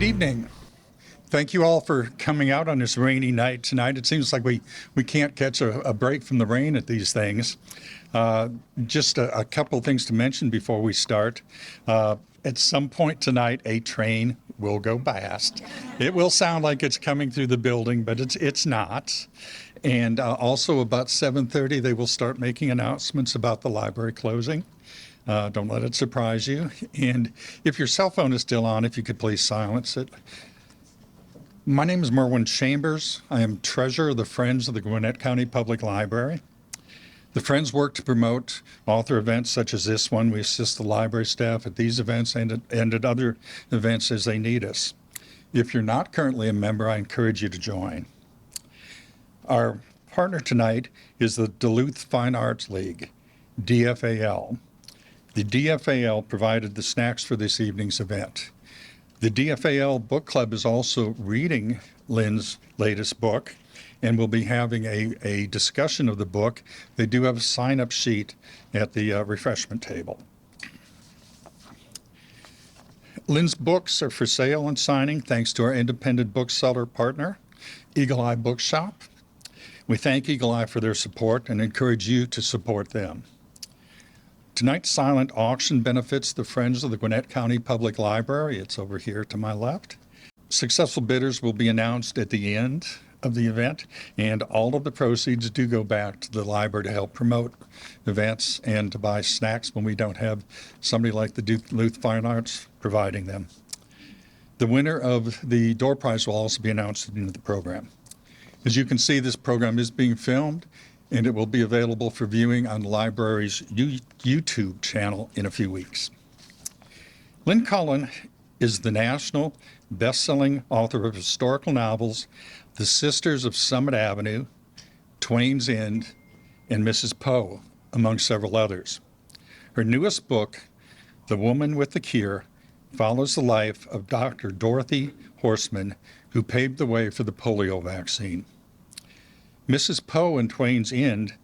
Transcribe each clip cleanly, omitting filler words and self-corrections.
Good evening. Thank you all for coming out on this rainy night tonight. It seems like we can't catch a break from the rain at these things. Just a couple of things to mention before we start. At some point tonight, a train will go past. It will sound like it's coming through the building, but it's not. And also about 7:30, they will start making announcements about the library closing. Don't let it surprise you. And if your cell phone is still on, if you could please silence it. My name is Merwin Chambers. I am treasurer of the Friends of the Gwinnett County Public Library. The Friends work to promote author events such as this one. We assist the library staff at these events and at other events as they need us. If you're not currently a member, I encourage you to join. Our partner tonight is the Duluth Fine Arts League, DFAL. The DFAL provided the snacks for this evening's event. The DFAL Book Club is also reading Lynn's latest book and will be having a discussion of the book. They do have a sign-up sheet at the refreshment table. Lynn's books are for sale and signing thanks to our independent bookseller partner, Eagle Eye Bookshop. We thank Eagle Eye for their support and encourage you to support them. Tonight's silent auction benefits the Friends of the Gwinnett County Public Library. It's over here to my left. Successful bidders will be announced at the end of the event, and all of the proceeds do go back to the library to help promote events and to buy snacks when we don't have somebody like the Duluth Fine Arts providing them. The winner of the door prize will also be announced at the end of the program. As you can see, this program is being filmed, and it will be available for viewing on the library's YouTube channel in a few weeks. Lynn Cullen is the national best-selling author of historical novels, The Sisters of Summit Avenue, Twain's End, and Mrs. Poe, among several others. Her newest book, The Woman with the Cure, follows the life of Dr. Dorothy Horseman, who paved the way for the polio vaccine. Mrs. Poe and Twain's End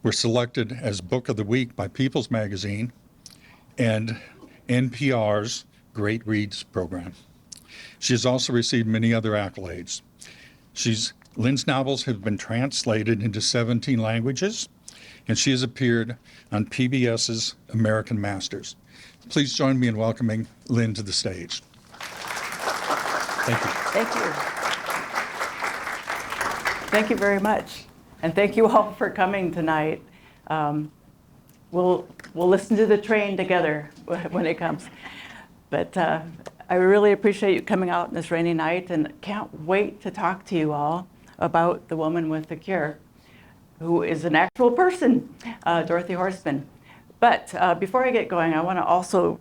were selected as Book of the Week by People's Magazine and NPR's Great Reads program. She has also received many other accolades. Lynn's novels have been translated into 17 languages, and she has appeared on PBS's American Masters. Please join me in welcoming Lynn to the stage. Thank you. Thank you. Thank you very much. And thank you all for coming tonight. We'll listen to the train together when it comes. But I really appreciate you coming out on this rainy night, and can't wait to talk to you all about The Woman with the Cure, who is an actual person, Dorothy Horseman. But before I get going, I want to also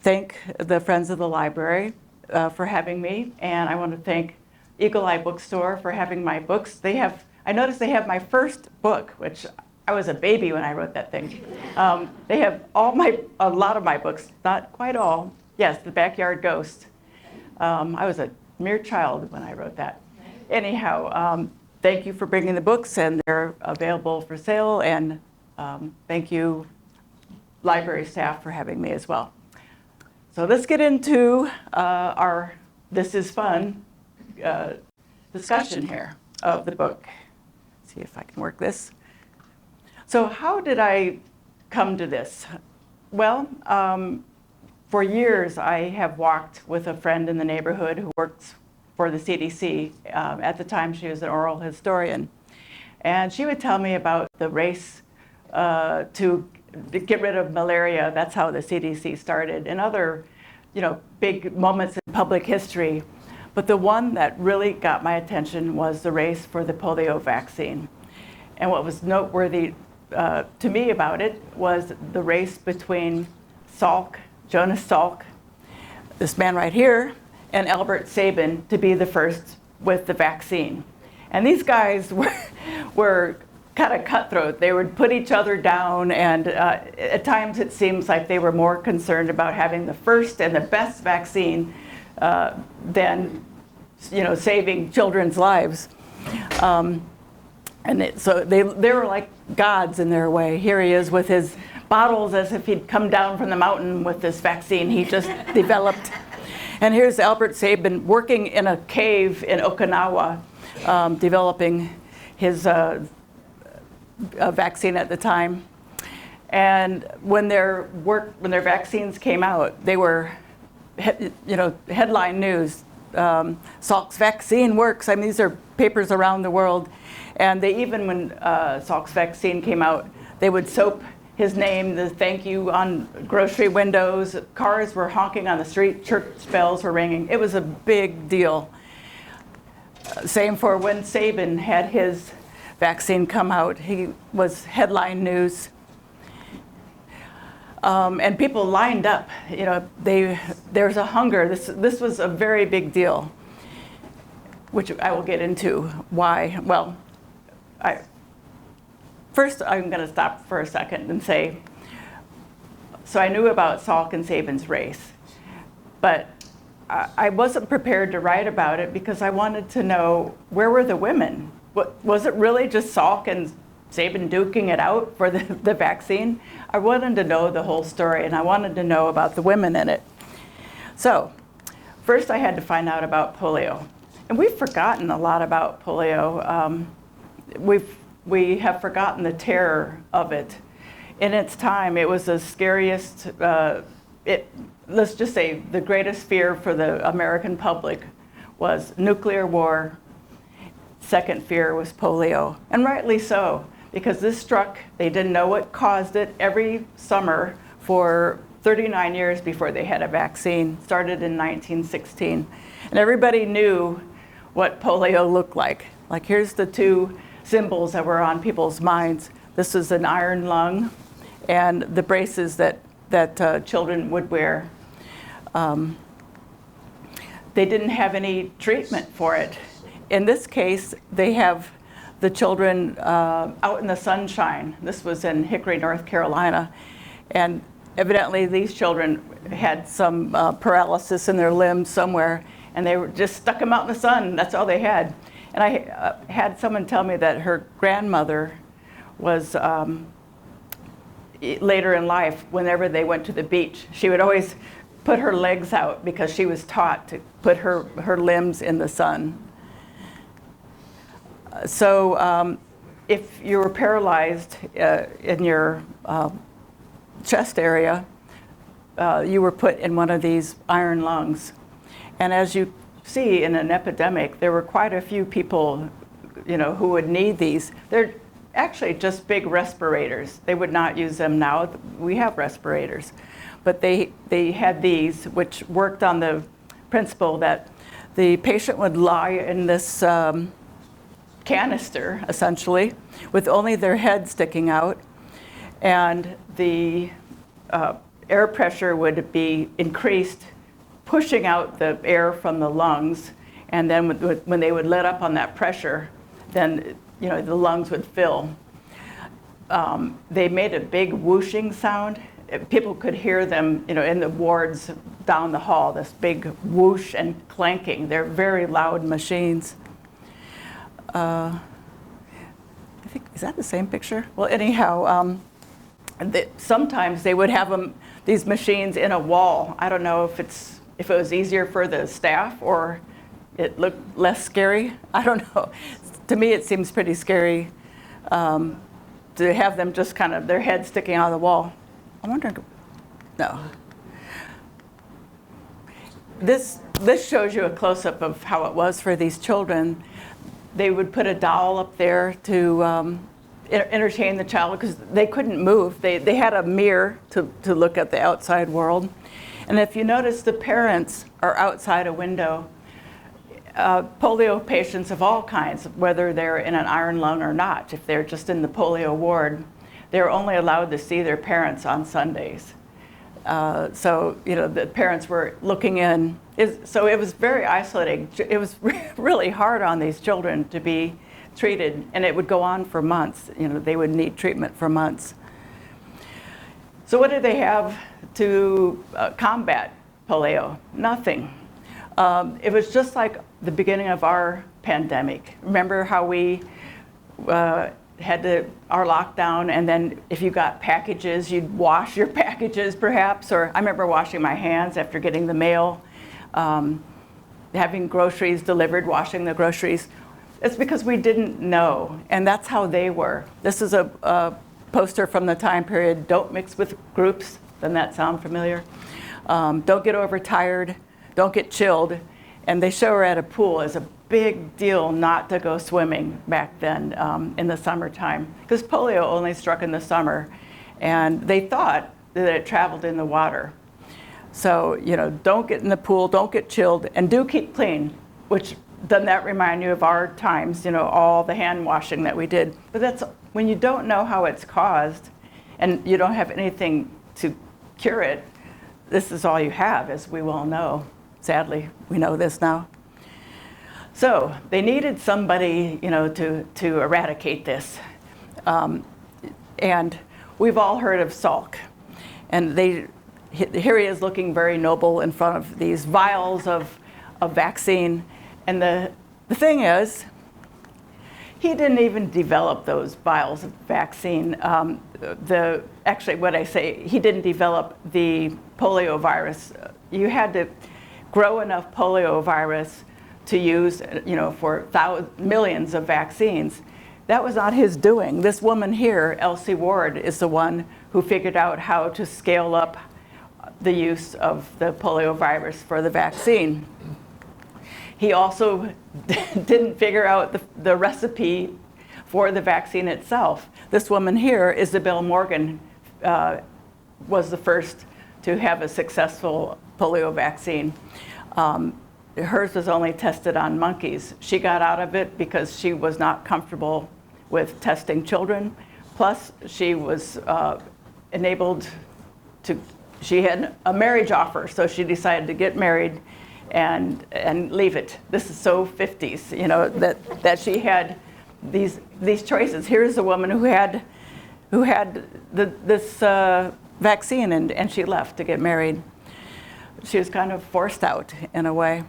thank the Friends of the Library for having me, and I want to thank Eagle Eye Bookstore for having my books. I noticed they have my first book, which I was a baby when I wrote that thing. They have a lot of my books, not quite all. Yes, The Backyard Ghost. I was a mere child when I wrote that. Anyhow, thank you for bringing the books, and they're available for sale, and thank you, library staff, for having me as well. So let's get into our This Is Fun discussion here of the book. Let's see if I can work this. So how did I come to this? Well, for years I have walked with a friend in the neighborhood who works for the CDC. At the time she was an oral historian. And she would tell me about the race to get rid of malaria. That's how the CDC started, and other big moments in public history. But the one that really got my attention was the race for the polio vaccine. And what was noteworthy to me about it was the race between Jonas Salk, this man right here, and Albert Sabin to be the first with the vaccine. And these guys were kind of cutthroat. They would put each other down, and at times it seems like they were more concerned about having the first and the best vaccine than saving children's lives. So they were like gods in their way. Here he is with his bottles as if he'd come down from the mountain with this vaccine he just developed. And here's Albert Sabin working in a cave in Okinawa, developing his vaccine at the time. And when their vaccines came out, they were, headline news. Salk's vaccine works. I mean, these are papers around the world. And they even, when Salk's vaccine came out, they would soap his name, the thank you on grocery windows. Cars were honking on the street, church bells were ringing. It was a big deal. Same for when Sabin had his vaccine come out. He was headline news. And people lined up. There's a hunger. This was a very big deal, which I will get into why. Well, first I'm going to stop for a second and say, so I knew about Salk and Sabin's race, but I wasn't prepared to write about it because I wanted to know, where were the women? Was it really just Salk and Sabin duking it out for the vaccine? I wanted to know the whole story, and I wanted to know about the women in it. So first I had to find out about polio. And we've forgotten a lot about polio. We have forgotten the terror of it. In its time, it was the scariest, let's just say the greatest fear for the American public was nuclear war. Second fear was polio, and rightly so, because this struck, they didn't know what caused it, every summer for 39 years before they had a vaccine. Started in 1916. And everybody knew what polio looked like. Like, here's the two symbols that were on people's minds. This is an iron lung and the braces that children would wear. They didn't have any treatment for it. In this case, they have the children out in the sunshine. This was in Hickory, North Carolina. And evidently these children had some paralysis in their limbs somewhere, and they were just stuck them out in the sun. That's all they had. And I had someone tell me that her grandmother was, later in life, whenever they went to the beach, she would always put her legs out because she was taught to put her limbs in the sun. So if you were paralyzed in your chest area, you were put in one of these iron lungs. And as you see in an epidemic, there were quite a few people, who would need these. They're actually just big respirators. They would not use them now. We have respirators. But they had these, which worked on the principle that the patient would lie in this canister, essentially, with only their head sticking out, and the air pressure would be increased, pushing out the air from the lungs, and then when they would let up on that pressure, then the lungs would fill. They made a big whooshing sound. People could hear them, in the wards down the hall, this big whoosh and clanking. They're very loud machines. I think, is that the same picture? Well, anyhow, sometimes they would have these machines in a wall. I don't know if it was easier for the staff or it looked less scary. I don't know. To me, it seems pretty scary to have them just kind of their head sticking out of the wall. I'm wondering, no. This shows you a close-up of how it was for these children. They would put a doll up there to entertain the child because they couldn't move. They had a mirror to look at the outside world. And if you notice, the parents are outside a window. Polio patients of all kinds, whether they're in an iron lung or not, if they're just in the polio ward, they're only allowed to see their parents on Sundays. So, the parents were looking in. So it was very isolating. It was really hard on these children to be treated, and it would go on for months. They would need treatment for months. So what did they have to combat polio? Nothing. It was just like the beginning of our pandemic. Remember how we had our lockdown, and then if you got packages, you'd wash your packages perhaps, or I remember washing my hands after getting the mail. having groceries delivered, washing the groceries. It's because we didn't know, and that's how they were. This is a poster from the time period, don't mix with groups. Doesn't that sound familiar? Don't get overtired, don't get chilled. And they show her at a pool as a big deal not to go swimming back then in the summertime, because polio only struck in the summer, and they thought that it traveled in the water. So, you know, don't get in the pool, don't get chilled, and do keep clean, which doesn't that remind you of our times, you know, all the hand washing that we did. But that's when you don't know how it's caused and you don't have anything to cure it, this is all you have, as we well know. Sadly, we know this now. So they needed somebody, you know, to eradicate this. And we've all heard of Salk. And here he is looking very noble in front of these vials of vaccine. And the thing is, he didn't even develop those vials of vaccine. Actually, what I say, he didn't develop the polio virus. You had to grow enough polio virus to use, you know, for millions of vaccines. That was not his doing. This woman here, Elsie Ward, is the one who figured out how to scale up the use of the polio virus for the vaccine. He also didn't figure out the recipe for the vaccine itself. This woman here, Isabel Morgan, was the first to have a successful polio vaccine. Hers was only tested on monkeys. She got out of it because she was not comfortable with testing children. Plus, she was enabled to, she had a marriage offer, so she decided to get married and leave it. This is so 50s, you know, that she had these choices. Here's a woman who had this vaccine, and she left to get married. She was kind of forced out in a way.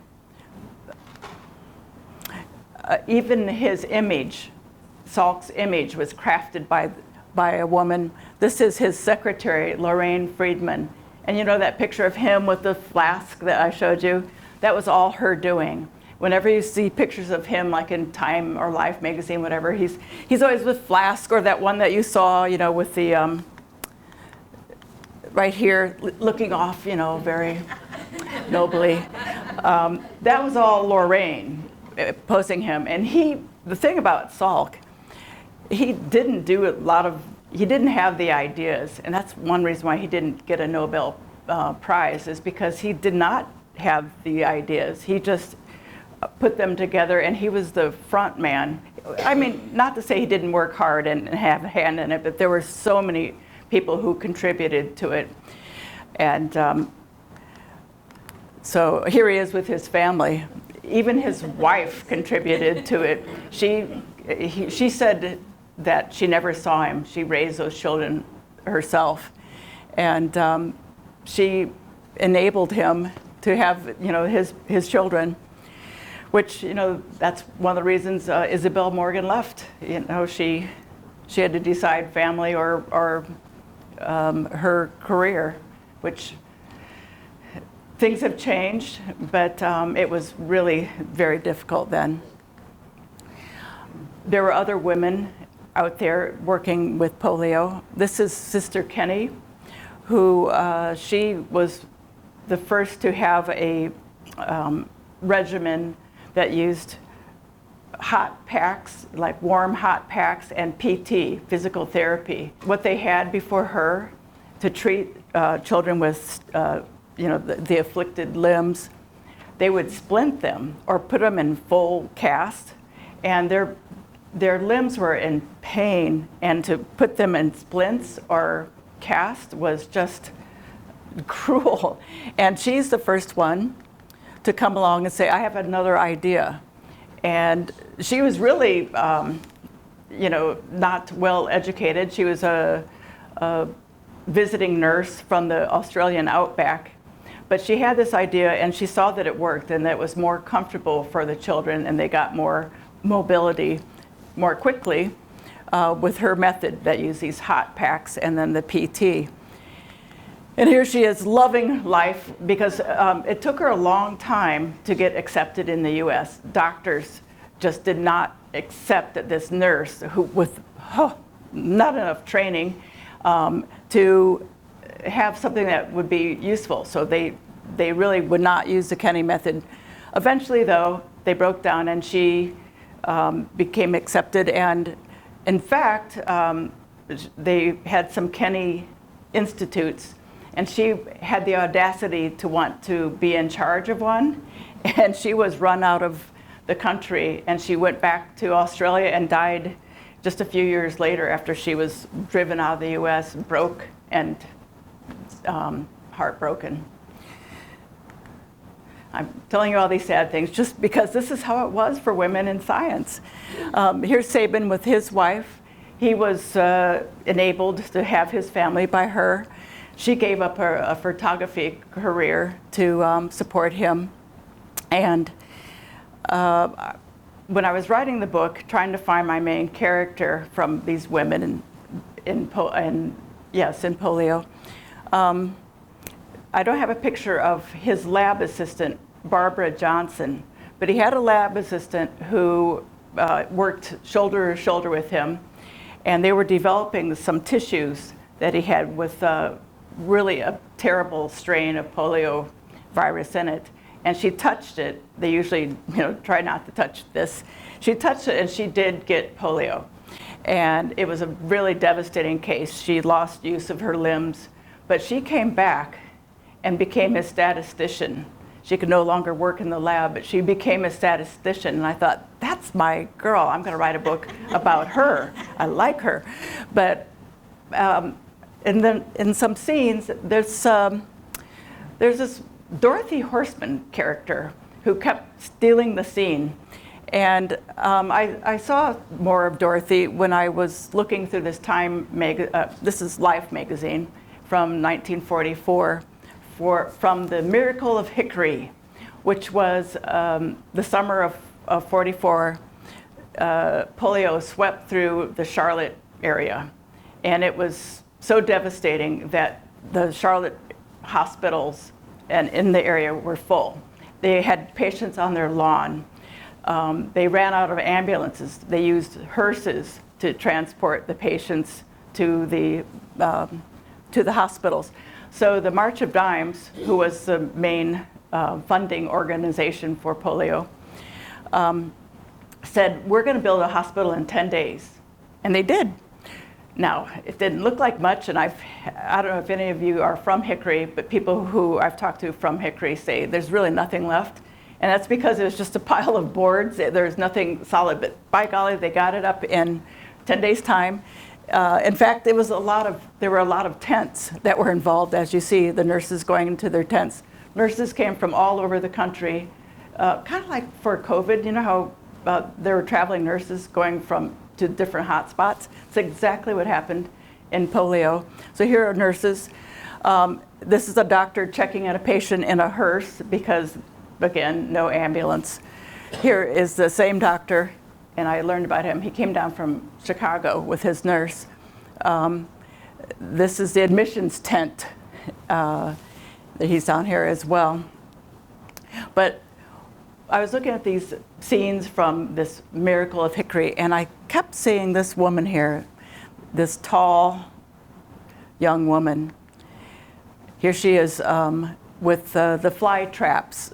Even his image, Salk's image, was crafted by a woman. This is his secretary, Lorraine Friedman. And you know that picture of him with the flask that I showed you? That was all her doing. Whenever you see pictures of him, like in Time or Life magazine, whatever, he's always with flask, or that one that you saw, you know, with the, right here, looking off, you know, very nobly. That was all Lorraine posing him. And the thing about Salk, he didn't have the ideas. And that's one reason why he didn't get a Nobel Prize, is because he did not have the ideas. He just put them together, and he was the front man. I mean, not to say he didn't work hard and have a hand in it, but there were so many people who contributed to it. And so here he is with his family. Even his wife contributed to it. She said that she never saw him. She raised those children herself. And she enabled him to have, you know, his children, which, you know, that's one of the reasons Isabel Morgan left. You know, she had to decide family or her career, which things have changed, but it was really very difficult then. There were other women out there working with polio. This is Sister Kenny, who she was the first to have a regimen that used hot packs, like warm hot packs, and PT, physical therapy. What they had before her to treat children with you know, the afflicted limbs, they would splint them or put them in full cast, and their limbs were in pain, and to put them in splints or cast was just cruel. And she's the first one to come along and say, I have another idea. And she was really, you know, not well educated. She was a visiting nurse from the Australian outback. But she had this idea, and she saw that it worked, and that it was more comfortable for the children, and they got more mobility more quickly with her method that used these hot packs and then the PT. And here she is loving life because it took her a long time to get accepted in the US. Doctors just did not accept that this nurse who with not enough training to have something that would be useful. So they really would not use the Kenny method. Eventually though, they broke down and she became accepted, and in fact, they had some Kenny institutes, and she had the audacity to want to be in charge of one, and she was run out of the country, and she went back to Australia and died just a few years later after she was driven out of the US, broke and heartbroken. I'm telling you all these sad things just because this is how it was for women in science. Here's Sabin with his wife. He was enabled to have his family by her. She gave up a photography career to support him. And when I was writing the book, trying to find my main character from these women in polio, I don't have a picture of his lab assistant, Barbara Johnson, but he had a lab assistant who worked shoulder to shoulder with him, and they were developing some tissues that he had with really a terrible strain of polio virus in it. And she touched it. They usually, try not to touch this. She touched it and she did get polio. And it was a really devastating case. She lost use of her limbs, but she came back and became a statistician. She could no longer work in the lab, but she became a statistician. And I thought, that's my girl. I'm going to write a book about her. I like her. But and then in some scenes, there's this Dorothy Horseman character who kept stealing the scene. And I saw more of Dorothy when I was looking through this this is Life magazine from 1944, from the Miracle of Hickory, which was the summer of 44. Polio swept through the Charlotte area, and it was so devastating that the Charlotte hospitals and in the area were full. They had patients on their lawn. They ran out of ambulances. They used hearses to transport the patients to the hospitals. So the March of Dimes, who was the main funding organization for polio, said, we're going to build a hospital in 10 days. And they did. Now, it didn't look like much, and I don't know if any of you are from Hickory, but people who I've talked to from Hickory say there's really nothing left. And that's because it was just a pile of boards. There's nothing solid, but by golly, they got it up in 10 days' time. In fact, there were a lot of tents that were involved, as you see, the nurses going into their tents. Nurses came from all over the country, kind of like for COVID, you know how there were traveling nurses going to different hot spots. It's exactly what happened in polio. So here are nurses. This is a doctor checking on a patient in a hearse because, again, no ambulance. Here is the same doctor, and I learned about him. He came down from Chicago with his nurse. This is the admissions tent. He's down here as well. But I was looking at these scenes from this Miracle of Hickory, and I kept seeing this woman here, this tall young woman. Here she is with the fly traps.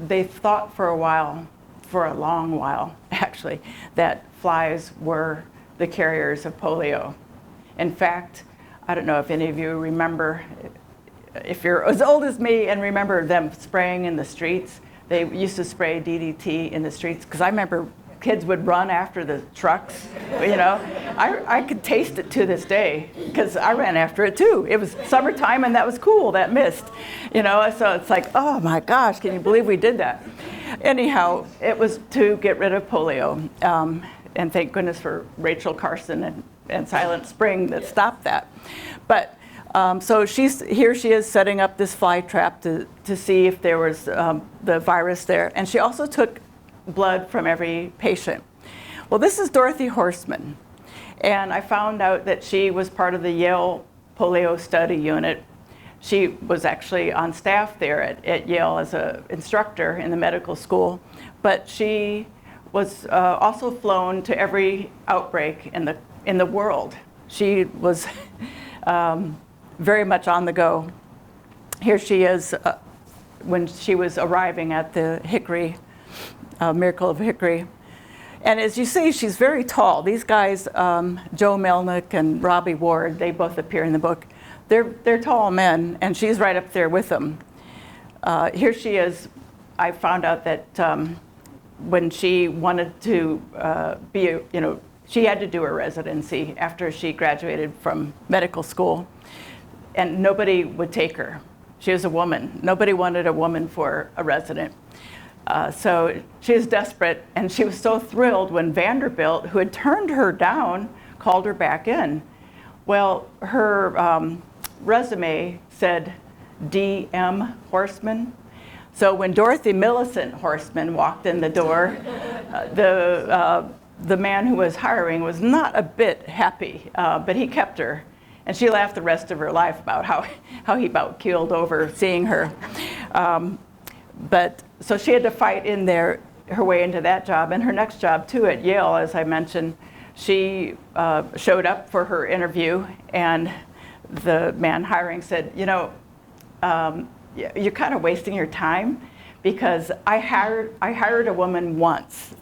They thought for a long while actually, that flies were the carriers of polio. In fact, I don't know if any of you remember, if you're as old as me and remember them spraying in the streets. They used to spray DDT in the streets, because I remember kids would run after the trucks, I could taste it to this day, because I ran after it too. It was summertime and that was cool, that mist, so it's like, oh my gosh, can you believe we did that? Anyhow, it was to get rid of polio, and thank goodness for Rachel Carson and Silent Spring that stopped that. But so here she is setting up this fly trap to see if there was the virus there. And she also took blood from every patient. Well, this is Dorothy Horseman. And I found out that she was part of the Yale polio study unit. She was actually on staff there at Yale as an instructor in the medical school, but she was also flown to every outbreak in the world. She was very much on the go. Here she is when she was arriving at the Hickory, Miracle of Hickory. And as you see, she's very tall. These guys, Joe Melnick and Robbie Ward, they both appear in the book. They're tall men, and she's right up there with them. Here she is. I found out that when she wanted to she had to do her residency after she graduated from medical school, and nobody would take her. She was a woman. Nobody wanted a woman for a resident. So she was desperate, and she was so thrilled when Vanderbilt, who had turned her down, called her back in. Well, her resume said D.M. Horstman. So when Dorothy Millicent Horstman walked in the door, the man who was hiring was not a bit happy, but he kept her. And she laughed the rest of her life about how he about keeled over seeing her. But so she had to fight in there her way into that job. And her next job, too, at Yale, as I mentioned, she showed up for her interview, and the man hiring said, you're kind of wasting your time, because I hired a woman once.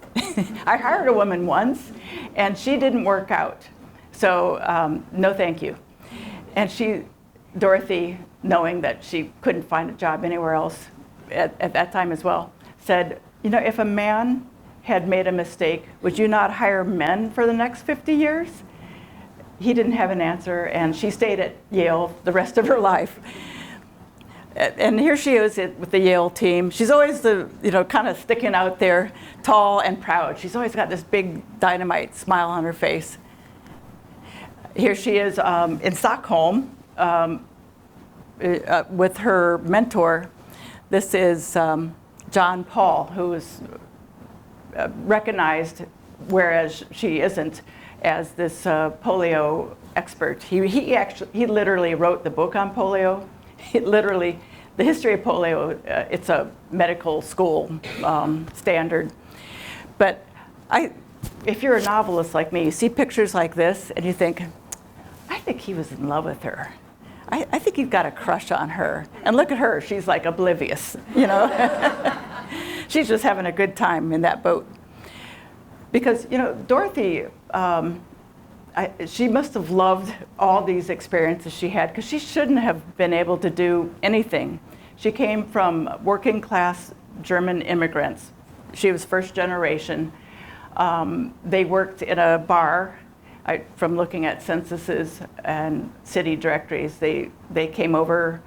I hired a woman once, and she didn't work out. So no thank you. And Dorothy, knowing that she couldn't find a job anywhere else at that time as well, said, if a man had made a mistake, would you not hire men for the next 50 years? He didn't have an answer, and she stayed at Yale the rest of her life. And here she is with the Yale team. She's always kind of sticking out there, tall and proud. She's always got this big dynamite smile on her face. Here she is in Stockholm with her mentor. This is John Paul, who is recognized, whereas she isn't, as this polio expert. He literally wrote the book on polio. The history of polio, it's a medical school standard. But if you're a novelist like me, you see pictures like this and you think, I think he was in love with her. I think he's got a crush on her. And look at her, she's like oblivious, She's just having a good time in that boat. Because, Dorothy, she must have loved all these experiences she had, because she shouldn't have been able to do anything. She came from working class German immigrants. She was first generation. They worked in a bar. From looking at censuses and city directories, they came over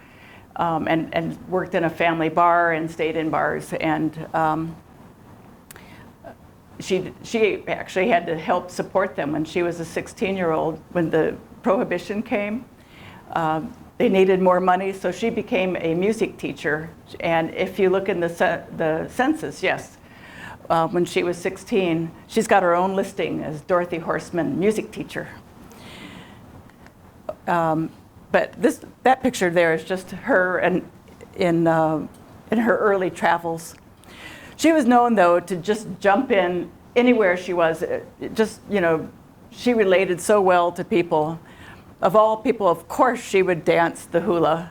and worked in a family bar and stayed in bars. And she actually had to help support them when she was a 16-year-old. When the Prohibition came, they needed more money, so she became a music teacher. And if you look in the census, yes, when she was 16, she's got her own listing as Dorothy Horstman, music teacher. But that picture there is just her in her early travels. She was known, though, to just jump in anywhere she was. She related so well to people. Of all people, of course, she would dance the hula.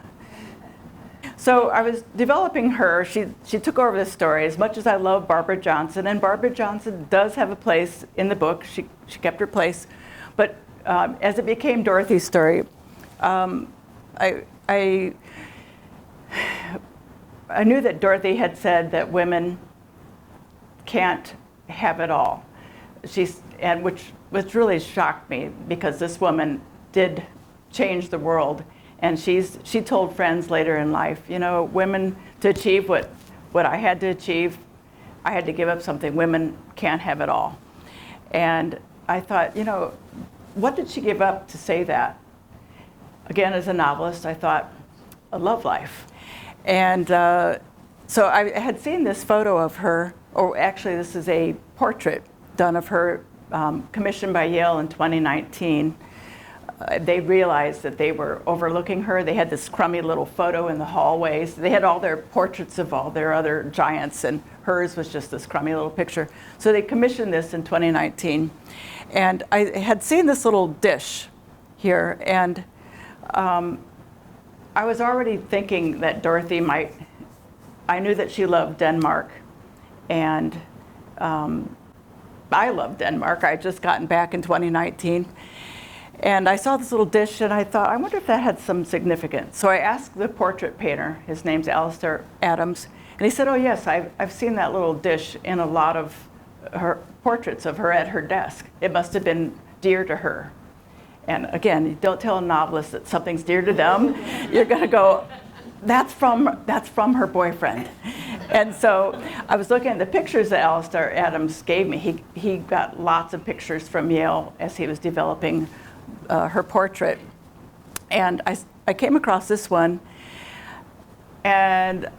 So I was developing her. She took over the story. As much as I love Barbara Johnson, and Barbara Johnson does have a place in the book. She kept her place. But as it became Dorothy's story, I knew that Dorothy had said that women can't have it all. Which really shocked me, because this woman did change the world. And she told friends later in life, women, to achieve what I had to achieve, I had to give up something. Women can't have it all. And I thought, what did she give up to say that? Again, as a novelist, I thought, a love life. And so I had seen this photo of her, or actually this is a portrait done of her, commissioned by Yale in 2019. they realized that they were overlooking her. They had this crummy little photo in the hallways. They had all their portraits of all their other giants, and hers was just this crummy little picture. So they commissioned this in 2019. And I had seen this little dish here, and I was already thinking that Dorothy might, I knew that she loved Denmark, and I love Denmark. I had just gotten back in 2019. And I saw this little dish, and I thought, I wonder if that had some significance. So I asked the portrait painter, his name's Alistair Adams, and he said, oh yes, I've seen that little dish in a lot of her portraits of her at her desk. It must have been dear to her. And again, you don't tell a novelist that something's dear to them. You're gonna go, that's from her boyfriend. And so I was looking at the pictures that Alistair Adams gave me. He got lots of pictures from Yale as he was developing her portrait. And I came across this one, and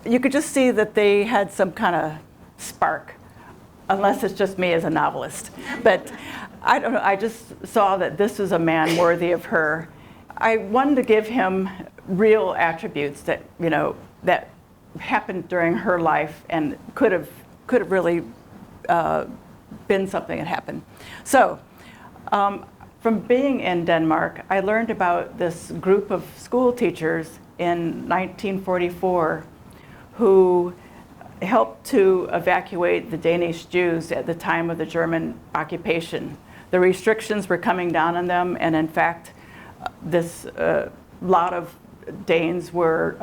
you could just see that they had some kind of spark, unless it's just me as a novelist. But I don't know, I just saw that this was a man worthy of her. I wanted to give him real attributes that, you know, that happened during her life and could have really been something that happened. So, from being in Denmark, I learned about this group of school teachers in 1944 who helped to evacuate the Danish Jews at the time of the German occupation. The restrictions were coming down on them, and in fact, this lot of Danes were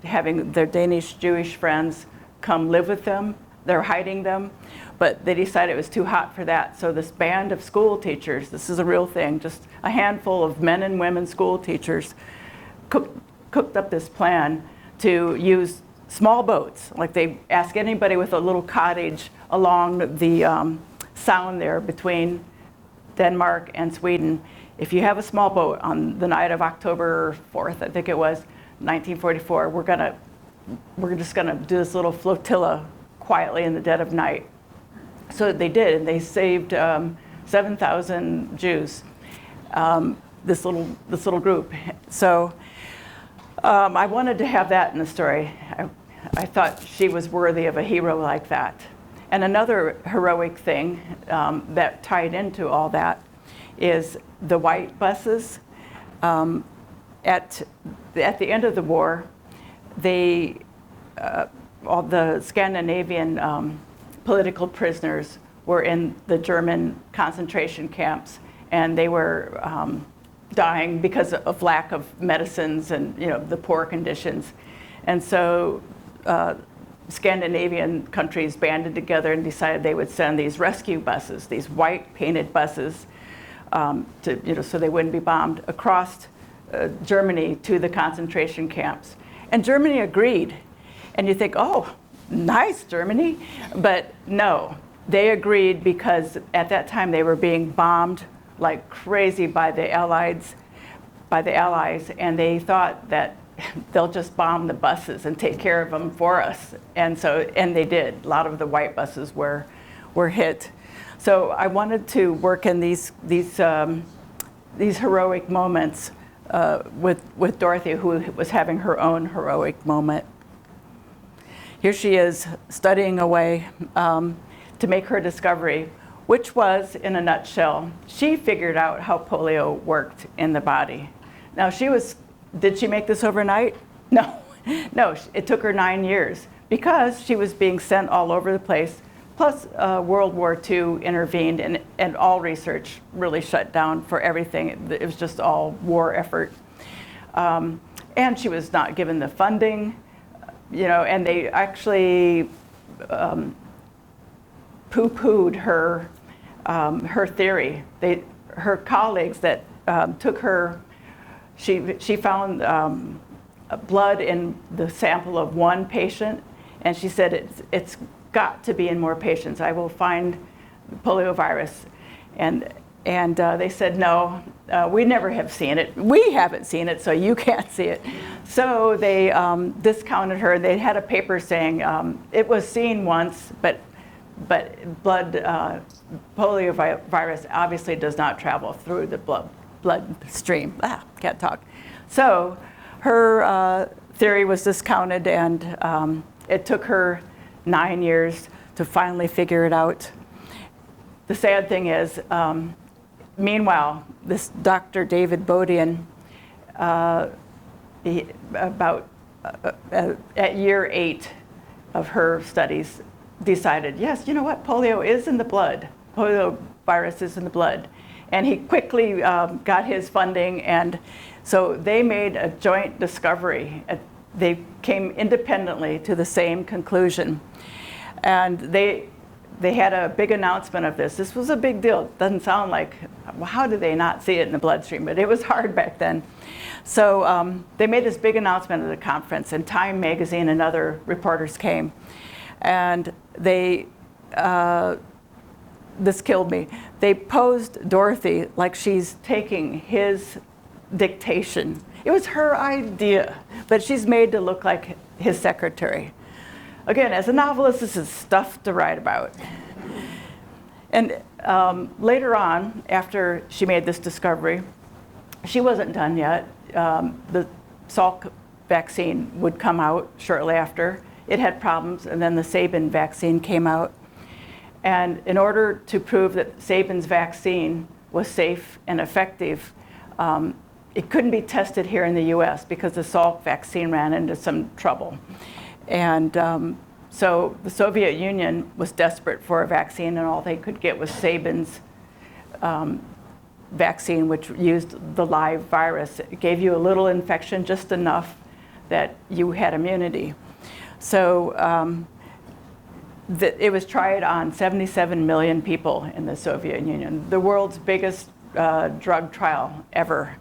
having their Danish Jewish friends come live with them. They're hiding them, but they decided it was too hot for that. So this band of school teachers, this is a real thing, just a handful of men and women school teachers cooked up this plan to use small boats. Like they ask anybody with a little cottage along the sound there between Denmark and Sweden, if you have a small boat on the night of October 4th, I think it was, 1944, we're just gonna do this little flotilla quietly in the dead of night. So they did, and they saved 7,000 Jews, this little group. So I wanted to have that in the story. I thought she was worthy of a hero like that. And another heroic thing that tied into all that is the white buses. At the end of the war, all the Scandinavian political prisoners were in the German concentration camps, and they were dying because of lack of medicines and, you know, the poor conditions. And so Scandinavian countries banded together and decided they would send these rescue buses, these white painted buses, to, you know, so they wouldn't be bombed across Germany to the concentration camps. And Germany agreed. And you think, oh, nice, Germany. But no, they agreed because at that time they were being bombed like crazy by the Allies, and they thought that they'll just bomb the buses and take care of them for us. And they did. A lot of the white buses were hit. So I wanted to work in these heroic moments with Dorothy, who was having her own heroic moment. Here she is studying away to make her discovery, which was, in a nutshell, she figured out how polio worked in the body. Now did she make this overnight? No, it took her 9 years because she was being sent all over the place. Plus World War II intervened and all research really shut down for everything. It was just all war effort. And she was not given the funding, you know, and they actually poo-pooed her theory. Her colleagues that took her, she found blood in the sample of one patient, and she said it's got to be in more patients. I will find poliovirus. And they said, no, we never have seen it. We haven't seen it, so you can't see it. So they discounted her. They had a paper saying it was seen once, but but polio virus obviously does not travel through the bloodstream. Can't talk. So her theory was discounted, and it took her 9 years to finally figure it out. The sad thing is, meanwhile, this Dr. David Bodian, at year 8 of her studies, decided, yes, you know what, polio is in the blood. Polio virus is in the blood. And he quickly got his funding, and so they made a joint discovery. They came independently to the same conclusion. And they had a big announcement of this. This was a big deal. It doesn't sound like, well, how did they not see it in the bloodstream? But it was hard back then. So they made this big announcement at the conference, and Time magazine and other reporters came. And they, this killed me. They posed Dorothy like she's taking his dictation. It was her idea, but she's made to look like his secretary. Again, as a novelist, this is stuff to write about. And later on, after she made this discovery, she wasn't done yet. The Salk vaccine would come out shortly after. It had problems, and then the Sabin vaccine came out. And in order to prove that Sabin's vaccine was safe and effective, it couldn't be tested here in the US because the Salk vaccine ran into some trouble. And so the Soviet Union was desperate for a vaccine, and all they could get was Sabin's vaccine, which used the live virus. It gave you a little infection, just enough that you had immunity. So it was tried on 77 million people in the Soviet Union, the world's biggest drug trial ever,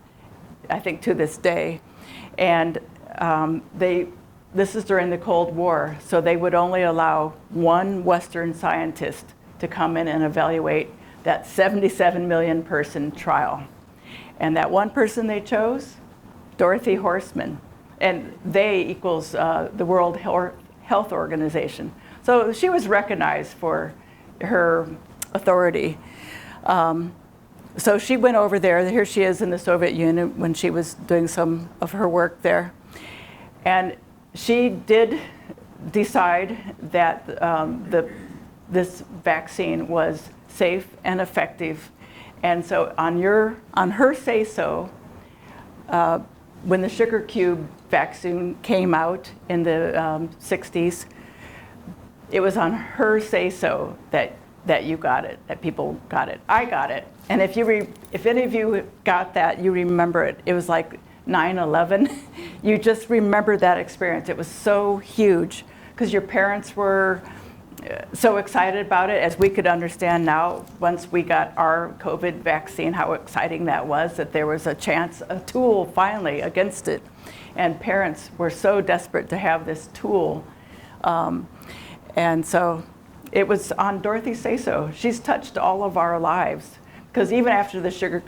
I think, to this day. And this is during the Cold War, so they would only allow one Western scientist to come in and evaluate that 77 million person trial. And that one person they chose, Dorothy Horseman. And they equals the World Health Organization. So she was recognized for her authority. So she went over there. Here she is in the Soviet Union when she was doing some of her work there. And she did decide that this vaccine was safe and effective. And so on her say-so, when the sugar cube vaccine came out in the 60s, it was on her say-so that you got it, that people got it. I got it. And if any of you got that, you remember it. It was like 9/11. You just remember that experience. It was so huge because your parents were so excited about it, as we could understand now once we got our COVID vaccine, how exciting that was, that there was a chance, a tool finally against it. And parents were so desperate to have this tool. And so it was on Dorothy's say-so. She's touched all of our lives, because even after the sugar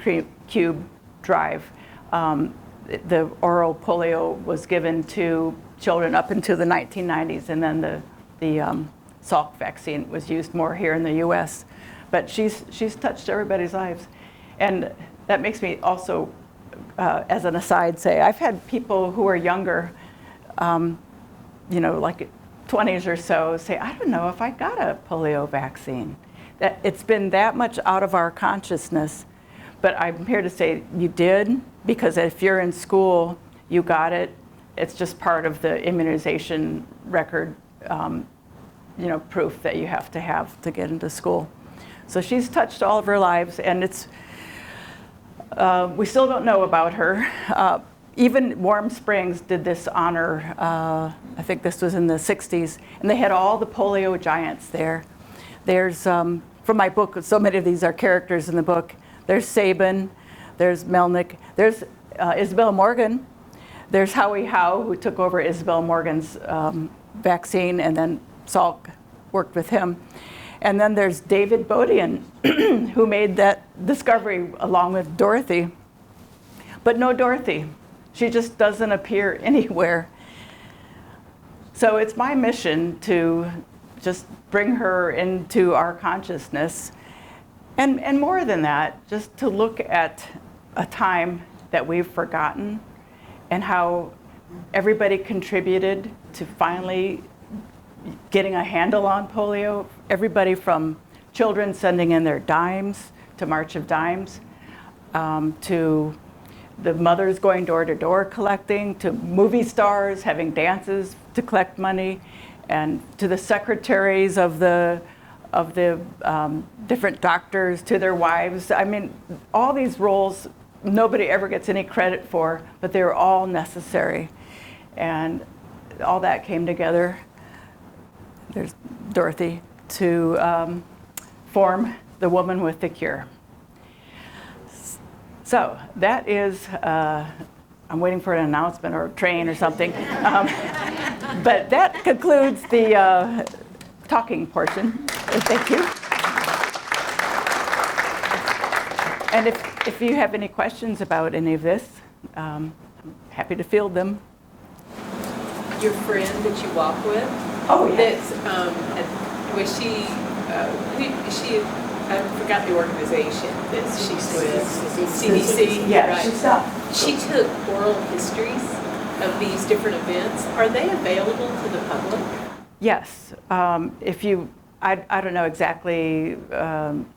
cube drive, the oral polio was given to children up into the 1990s, and then the Salk vaccine was used more here in the US. But she's touched everybody's lives. And that makes me also, as an aside, say, I've had people who are younger, like 20s or so, say, I don't know if I got a polio vaccine. That it's been that much out of our consciousness. But I'm here to say you did, because if you're in school, you got it. It's just part of the immunization record, proof that you have to get into school. So she's touched all of her lives, and we still don't know about her. Even Warm Springs did this honor, I think this was in the 60s, and they had all the polio giants there. There's, from my book, so many of these are characters in the book. There's Sabin, there's Melnick, there's Isabel Morgan, there's Howie Howe, who took over Isabel Morgan's vaccine, and then Salk worked with him. And then there's David Bodian, who made that discovery along with Dorothy. But no Dorothy. She just doesn't appear anywhere. So it's my mission to just bring her into our consciousness. And more than that, just to look at a time that we've forgotten and how everybody contributed to finally getting a handle on polio. Everybody from children sending in their dimes to March of Dimes, to the mothers going door to door collecting, to movie stars having dances to collect money, and to the secretaries of the different doctors, to their wives. I mean, all these roles nobody ever gets any credit for, but they were all necessary. And all that came together, there's Dorothy, to form the Woman with the Cure. So that is, I'm waiting for an announcement or a train or something. But that concludes the talking portion. Thank you. And if you have any questions about any of this, I'm happy to field them. Your friend that you walk with? Oh, yes. Was she, I forgot the organization that she's with, CDC? Yeah, right. She took oral histories of these different events. Are they available to the public? Yes. If you, I don't know exactly,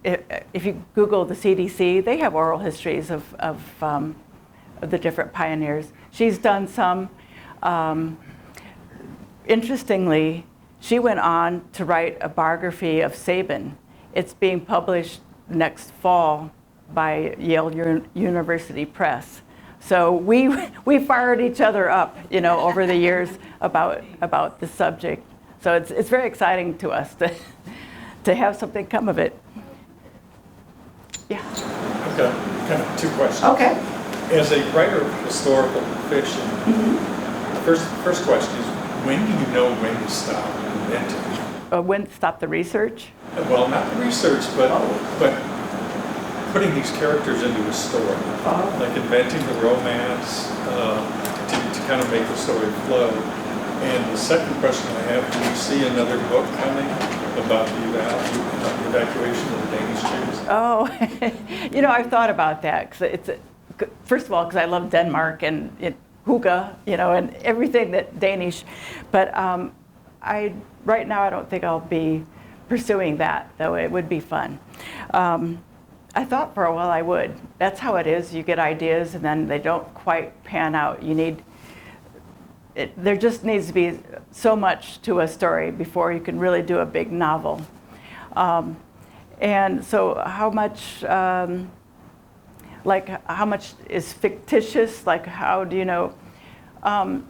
if you Google the CDC, they have oral histories of the different pioneers. She's done some. Interestingly, she went on to write a biography of Sabin. It's being published next fall by Yale University Press. So we fired each other up, over the years about the subject. So it's very exciting to us to have something come of it. Yeah. I've got kind of two questions. Okay. As a writer of historical fiction, first question is, when do you know when to stop inventing? When to stop the research? Well, not the research, but putting these characters into a story, like inventing the romance to kind of make the story flow. And the second question I have, do you see another book coming about the evacuation of the Danish Jews? Oh, I've thought about that. First of all, because I love Denmark and hygge, and everything that Danish. But right now I don't think I'll be pursuing that, though it would be fun. I thought for a while I would. That's how it is. You get ideas and then they don't quite pan out. There just needs to be so much to a story before you can really do a big novel. And so how much, how much is fictitious? Like, how do you know? And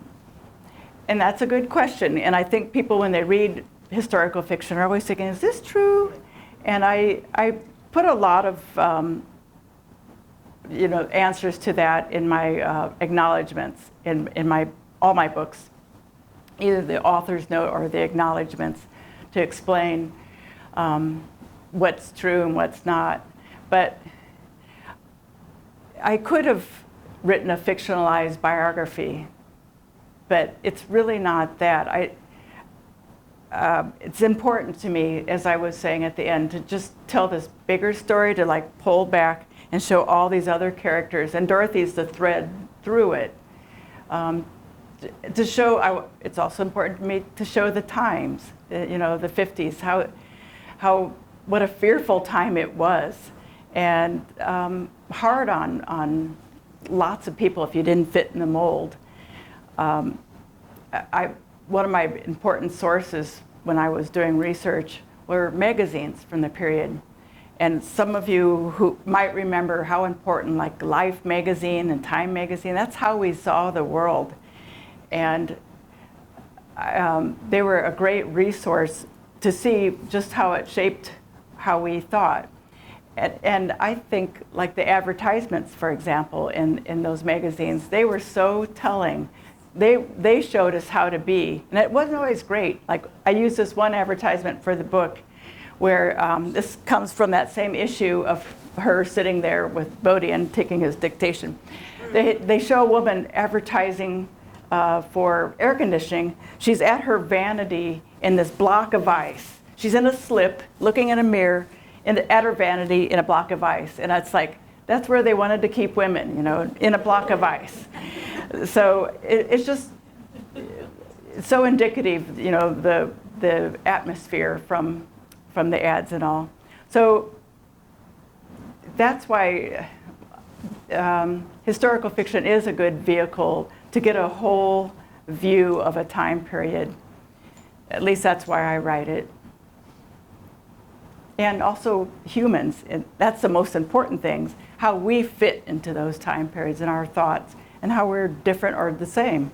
that's a good question. And I think people, when they read historical fiction, are always thinking, is this true? And I put a lot of answers to that in my acknowledgments in all my books, either the author's note or the acknowledgments, to explain what's true and what's not. But I could have written a fictionalized biography, but it's really not that. It's important to me, as I was saying at the end, to just tell this bigger story, to pull back and show all these other characters. And Dorothy's the thread through it. To show, it's also important to me to show the times, the 50s, what a fearful time it was, and hard on lots of people if you didn't fit in the mold. One of my important sources when I was doing research were magazines from the period. And some of you who might remember how important Life magazine and Time magazine, that's how we saw the world. And they were a great resource to see just how it shaped how we thought. And I think the advertisements, for example, in those magazines, they were so telling. They showed us how to be, and it wasn't always great. I used this one advertisement for the book where this comes from that same issue of her sitting there with Bodie and taking his dictation. They show a woman advertising for air conditioning. She's at her vanity in this block of ice. She's in a slip, looking in a mirror, at her vanity in a block of ice. And it's like, that's where they wanted to keep women, you know, in a block of ice. So it's just so indicative, you know, the atmosphere from the ads and all. So that's why historical fiction is a good vehicle to get a whole view of a time period. At least that's why I write it. And also humans, and that's the most important things, how we fit into those time periods in our thoughts and how we're different or the same.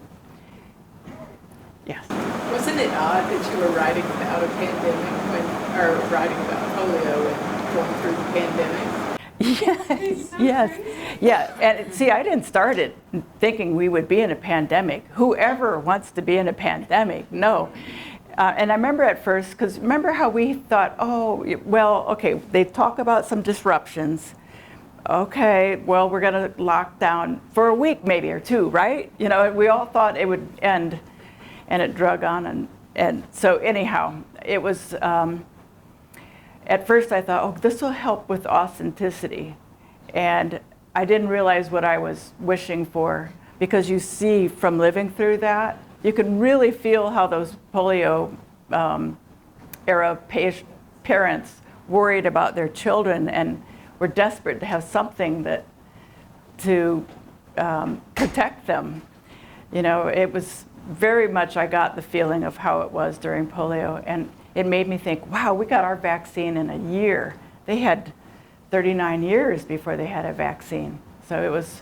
Yes. Wasn't it odd that you were writing about a pandemic or writing about polio and going through the pandemic? Yes, yes, yeah. And see, I didn't start it thinking we would be in a pandemic. Whoever wants to be in a pandemic, no. And I remember at first, because remember how we thought, oh, well, okay, they talk about some disruptions. Okay, well, we're going to lock down for a week maybe or two, right? You know, we all thought it would end, and it drug on. And so anyhow, it was, at first I thought, oh, this will help with authenticity. And I didn't realize what I was wishing for, because you see from living through that, you can really feel how those polio era parents worried about their children and were desperate to have something to protect them. You know, it was very much, I got the feeling of how it was during polio, and it made me think, wow, we got our vaccine in a year. They had 39 years before they had a vaccine. So it was,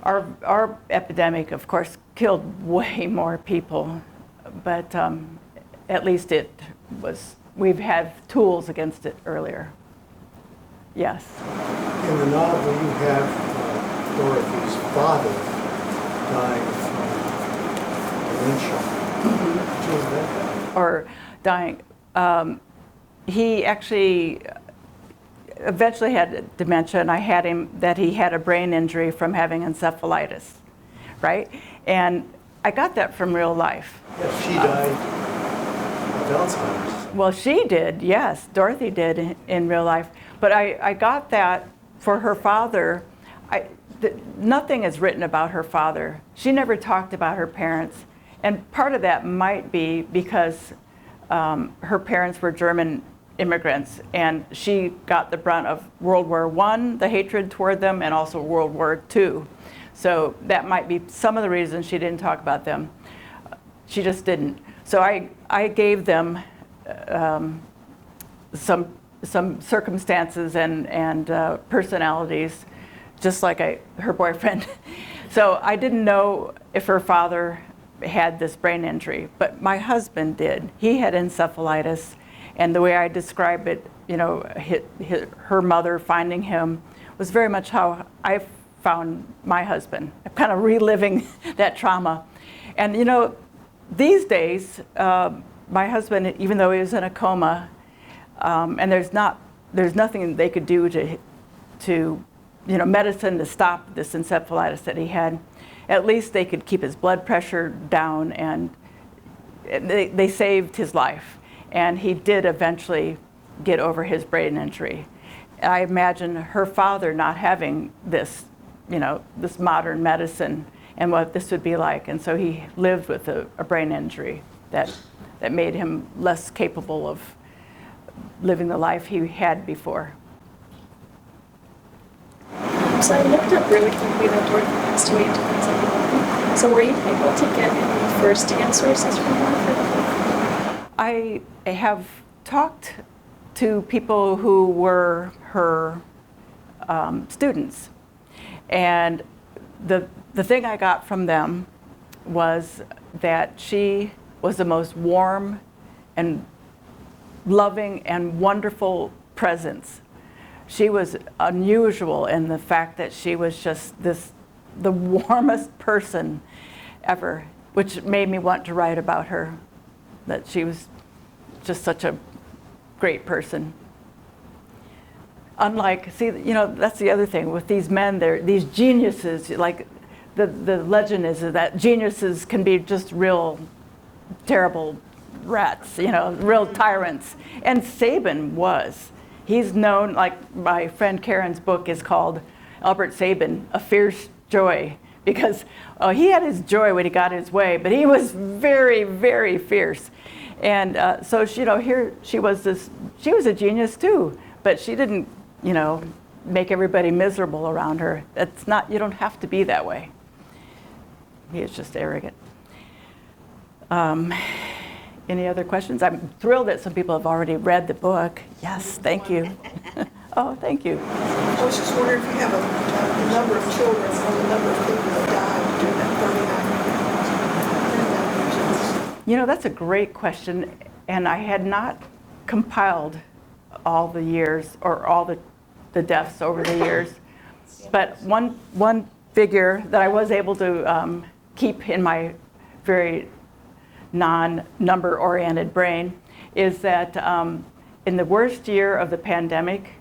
our epidemic, of course, killed way more people, but at least it was, we've had tools against it earlier. Yes. In the novel, you have Dorothy's father dying from dementia. Mm-hmm. Did you invent that? Or dying. He actually eventually had dementia, and I had him that he had a brain injury from having encephalitis, right? And I got that from real life. Yeah, she died of Alzheimer's. Well, she did, yes. Dorothy did in real life. But I got that for her father. Nothing is written about her father. She never talked about her parents. And part of that might be because her parents were German immigrants, and she got the brunt of World War I, the hatred toward them, and also World War II. So that might be some of the reasons she didn't talk about them. She just didn't. So I gave them some circumstances and personalities, just like her boyfriend. So I didn't know if her father had this brain injury, but my husband did. He had encephalitis, and the way I describe it, you know, her mother finding him was very much how I found my husband. I'm kind of reliving that trauma. And you know, these days, my husband, even though he was in a coma, and there's nothing they could do to you know, medicine to stop this encephalitis that he had. At least they could keep his blood pressure down, and they saved his life. And he did eventually get over his brain injury. I imagine her father not having this, you know, this modern medicine and what this would be like. And so he lived with a brain injury that made him less capable of living the life he had before. So I looked up really quickly that Dorothy passed away in 2011. So were you able to get any first-hand sources from her for the book? I have talked to people who were her students, and the thing I got from them was that she was the most warm and loving and wonderful presence. She was unusual in the fact that she was just the warmest person ever, which made me want to write about her, that she was just such a great person. Unlike, see, you know, that's the other thing with these men, they're these geniuses, like the legend is that geniuses can be just real terrible rats, real tyrants. And Sabin was. He's known, like my friend Karen's book is called Albert Sabin, A Fierce Joy, because he had his joy when he got his way, but he was very, very fierce. And so here she was she was a genius too, but she didn't, make everybody miserable around her. That's not, you don't have to be that way. He is just arrogant. Any other questions? I'm thrilled that some people have already read the book. Yes, thank you. Oh, thank you. I was just wondering if you have a number of children or the number of people that died during that 39 years. That's a great question, and I had not compiled all the years or all the deaths over the years. But one figure that I was able to keep in my very non-number-oriented brain is that in the worst year of the pandemic,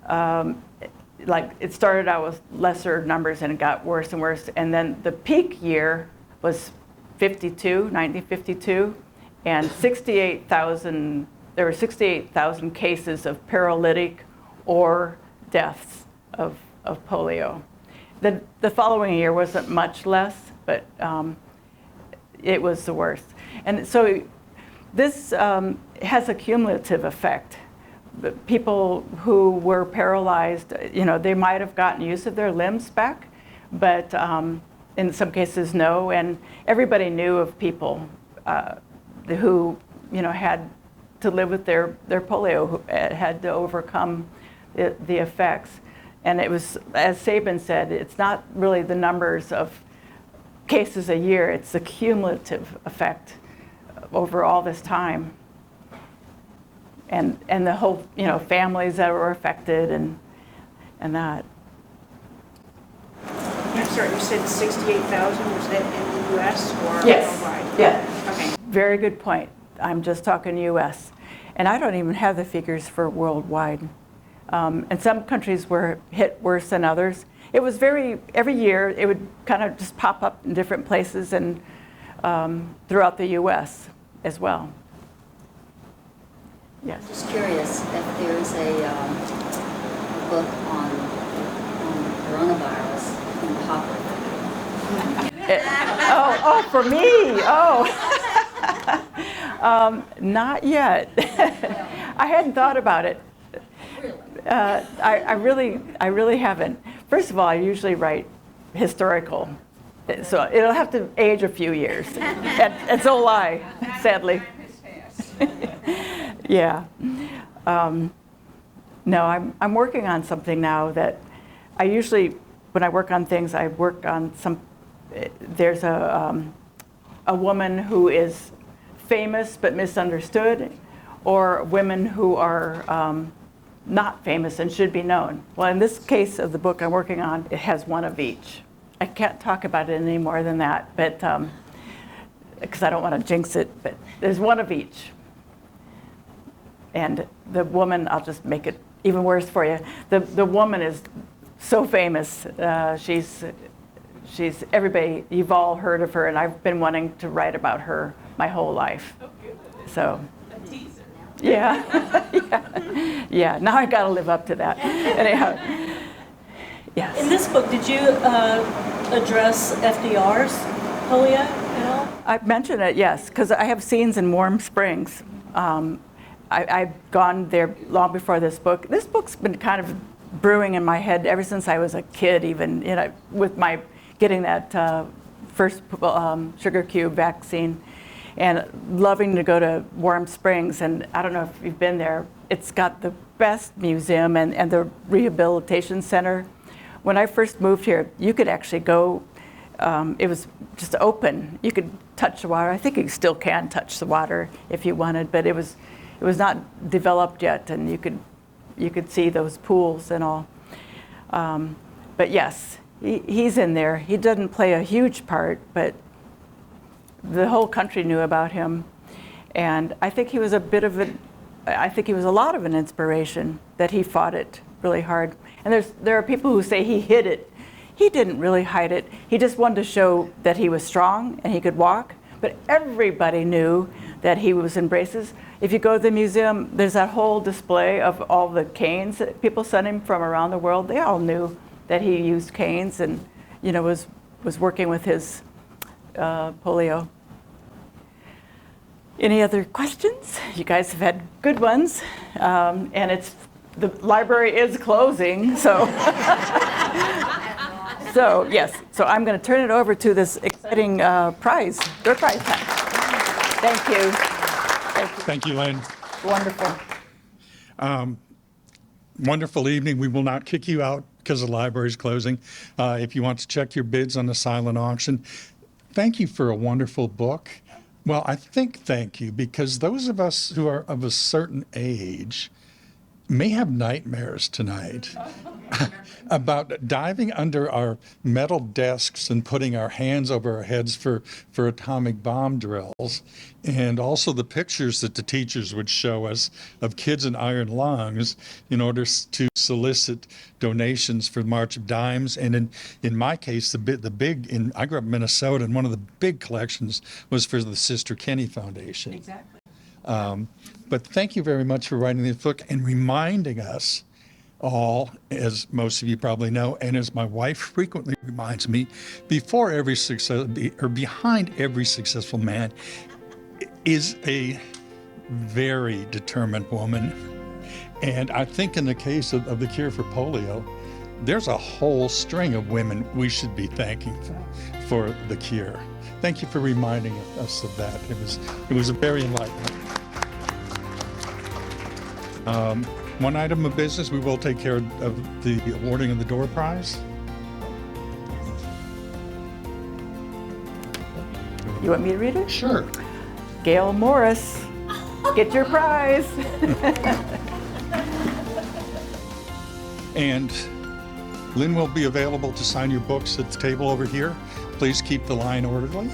like it started out with lesser numbers and it got worse and worse, and then the peak year was 1952, and 68,000. There were 68,000 cases of paralytic or deaths of polio. The following year wasn't much less, but it was the worst. And so this has a cumulative effect. People who were paralyzed, they might have gotten use of their limbs back, but in some cases no. And everybody knew of people who had to live with their polio, who had to overcome the effects. And it was, as Sabin said, it's not really the numbers of cases a year, it's the cumulative effect over all this time. And the whole, families that were affected and that. I'm sorry, you said 68,000, was that in the U.S. or Yes. worldwide? Yeah. Okay. Very good point. I'm just talking U.S. And I don't even have the figures for worldwide. And some countries were hit worse than others. It was every year it would kind of just pop up in different places and throughout the U.S. as well. Yes. Just curious if there's a book on coronavirus in Hopper. For me? Not yet. I hadn't thought about it. I really haven't. First of all, I usually write historical, so it'll have to age a few years, and so will I, sadly. Yeah. No, I'm working on something now that I usually, when I work on things, I work on some. There's a woman who is famous but misunderstood, or women who are not famous and should be known. Well, in this case of the book I'm working on, it has one of each. I can't talk about it any more than that, but because I don't want to jinx it, but there's one of each. And the woman, I'll just make it even worse for you. The woman is so famous. She's everybody, you've all heard of her, and I've been wanting to write about her my whole life. So. A teaser. Yeah. Yeah. Now I got to live up to that. Anyhow. Yes. In this book, did you address FDR's polio at all? I mentioned it, yes, because I have scenes in Warm Springs. I've gone there long before this book. This book's been kind of brewing in my head ever since I was a kid, even with my getting that first sugar cube vaccine, and loving to go to Warm Springs. And I don't know if you've been there. It's got the best museum and the rehabilitation center. When I first moved here, you could actually go. It was just open. You could touch the water. I think you still can touch the water if you wanted, but it was not developed yet, and you could see those pools and all. But yes, he's in there. He doesn't play a huge part, but the whole country knew about him, and I think he was a lot of an inspiration that he fought it really hard. And there are people who say he hid it. He didn't really hide it. He just wanted to show that he was strong and he could walk. But everybody knew that he was in braces. If you go to the museum, there's that whole display of all the canes that people sent him from around the world. They all knew that he used canes and, you know, was working with his polio. Any other questions? You guys have had good ones, and the library is closing, so. So yes, so I'm going to turn it over to this exciting prize, door prize time. Thank you. Thank you. Thank you, Lynn. Wonderful. Wonderful evening. We will not kick you out because the library is closing. If you want to check your bids on the silent auction, thank you for a wonderful book. Well, I think thank you, because those of us who are of a certain age may have nightmares tonight about diving under our metal desks and putting our hands over our heads for atomic bomb drills. And also the pictures that the teachers would show us of kids in iron lungs in order to solicit donations for March of Dimes. And in my case, I grew up in Minnesota, and one of the big collections was for the Sister Kenny Foundation. Exactly. But thank you very much for writing this book and reminding us all, as most of you probably know, and as my wife frequently reminds me, behind every successful man is a very determined woman. And I think in the case of the cure for polio, there's a whole string of women we should be thanking for the cure. Thank you for reminding us of that. It was very enlightening. One item of business, we will take care of the awarding of the door prize. You want me to read it? Sure. Gail Morris, get your prize. And Lynn will be available to sign your books at the table over here. Please keep the line orderly.